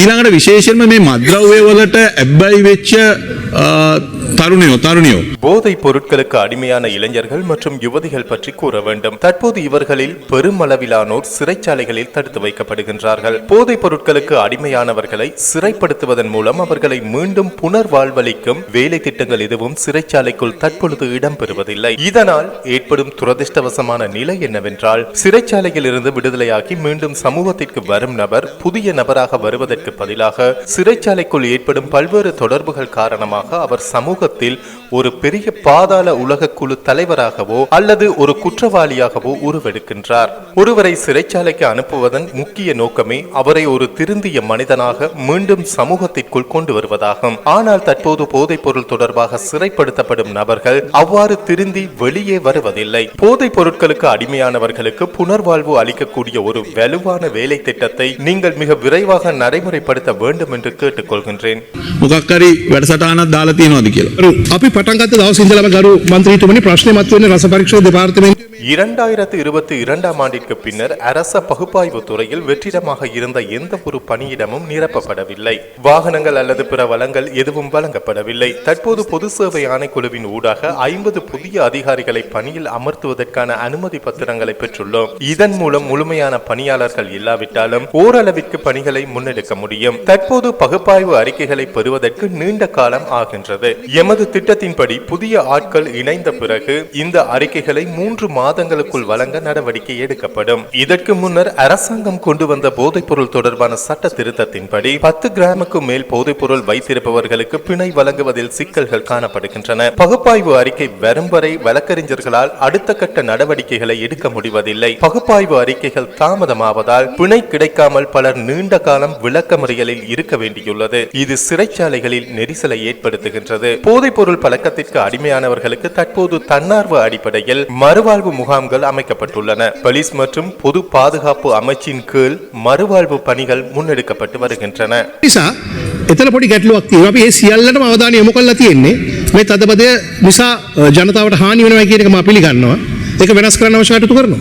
ඊළඟට විශේෂයෙන්ම මේ මත්ද්‍රව්‍ය වලට ඇබ්බැහි වෙච්ච තරුණියෝ போதைப் பொருட்களுக்கு அடிமையான இளைஞர்கள் மற்றும் யுவதிகள் பற்றி கூற வேண்டும். தற்போது இவர்களில் பெருமளவிலானோர் சிறைச்சாலைகளில் தடுத்து வைக்கப்படுகின்றார்கள். போதைப் பொருட்களுக்கு அடிமையானவர்களை சிறைப்படுத்துவதன் மூலம் அவர்களை மீண்டும் புனர்வாழ்வளிக்கும் வேலை திட்டங்கள் எதுவும் சிறைச்சாலைக்குள் தற்பொழுது இடம்பெறுவதில்லை. இதனால் ஏற்படும் துரதிர்ஷ்டவசமான நிலை என்னவென்றால், சிறைச்சாலையில் இருந்து விடுதலையாகி மீண்டும் சமூகத்திற்கு வரும் நபர் புதிய நபராக வருவதற்கு பதிலாக சிறைச்சாலைக்குள் ஏற்படும் பல்வேறு தொடர்புகள் காரணமாக அவர் சமூகத்தில் ஒரு பெரிய பாதாள உலக குழு தலைவராகவோ அல்லது ஒரு குற்றவாளியாகவோ உருவெடுக்கின்றார். ஒருவரை சிறைச்சாலைக்கு அனுப்புவதன் முக்கிய நோக்கமே அவரை ஒரு திருந்திய மனிதனாக மீண்டும் சமூகத்திற்குள் கொண்டு வருவதாகும். ஆனால் தற்போது போதைப் பொருள் தொடர்பாக சிறைப்படுத்தப்படும் நபர்கள் அவ்வாறு திருந்தி வெளியே வருவதில்லை. போதைப் பொருட்களுக்கு அடிமையானவர்களுக்கு புனர்வாழ்வு அளிக்கக்கூடிய ஒரு வலுவான வேலை திட்டத்தை நீங்கள் மிக விரைவாக நடைமுறைப்படுத்த வேண்டும் என்று கேட்டுக்கொள்கின்றேன். මොකක්කරි වැඩසටහනක් දාලා තියෙනවද කියලා. අපි පටන් ගත්ත දවස් ඉඳලම ගරු මන්ත්‍රීතුමනි ප්‍රශ්නේ මතුවෙන්නේ රස පරීක්ෂක දෙපාර්තමේන්තුවේ 2022 ஆண்டிற்கு பின்னர் அரச பகுப்பாய்வு துறையில் வெற்றிடமாக இருந்த எந்த ஒரு பணியிடமும் நிரப்பப்படவில்லை. வாகனங்கள் அல்லது பிற வளங்கள் எதுவும் வழங்கப்படவில்லை. தற்போது பொது சேவை ஆணைக்குழுவின் ஊடாக 50 புதிய அதிகாரிகளை பணியில் அமர்த்துவதற்கான அனுமதி பத்திரங்களை பெற்றுள்ளோம். இதன் மூலம் முழுமையான பணியாளர்கள் இல்லாவிட்டாலும் ஓரளவிற்கு பணிகளை முன்னெடுக்க முடியும். தற்போது பகுப்பாய்வு அறிக்கைகளை பெறுவதற்கு நீண்ட காலம் ஆகின்றது. எமது திட்டத்தின்படி புதிய ஆட்கள் இணைந்த பிறகு இந்த அறிக்கைகளை 3 மாதங்களுக்குள் வழங்க நடவடிக்கை எடுக்கப்படும். இதற்கு முன்னர் அரசாங்கம் கொண்டு வந்த போதைப்பொருள் தொடர்பான சட்ட திருத்தத்தின்படி 10 கிராமுக்கு மேல் போதைப்பொருள் வைத்திருப்பவர்களுக்கு பிணை வழங்குவதில் சிக்கல்கள் காணப்படுகின்றன. பகுப்பாய்வு அறிக்கை வரும் வரை வழக்கறிஞர்களால் அடுத்த கட்ட நடவடிக்கைகளை எடுக்க முடிவதில்லை. பகுப்பாய்வு அறிக்கைகள் தாமதமாவதால் பிணை கிடைக்காமல் பலர் நீண்ட காலம் விளக்கமறியலில் இருக்க வேண்டியுள்ளது. இது சிறைச்சாலைகளில் நெரிசலை ஏற்படுத்துகின்றது. போதைப்பொருள் பழக்கத்திற்கு அடிமையானவர்களுக்கு தற்போது தன்னார்வ அடிப்படையில் மறுவாழ்வு முகாம்கள் அமைக்கப்பட்டுள்ளன. போலீஸ் மற்றும் பொது பாதுகாப்பு அமைச்சின் கீழ் மறுவாழ்வு பணிகள் முன்னெடுக்கப்பட்டு வருகின்றன. නිසා එතන පොඩි ගැටලුවක් තියෙනවා. අපි ඒ සියල්ලටම අවධානය යොමු කරලා තියෙන්නේ මේ තදබදය නිසා ජනතාවට හානි වෙනවා කියන එක මම පිළිගන්නවා. ඒක වෙනස් කරන්න අවශ්‍ය කටයුතු කරනවා.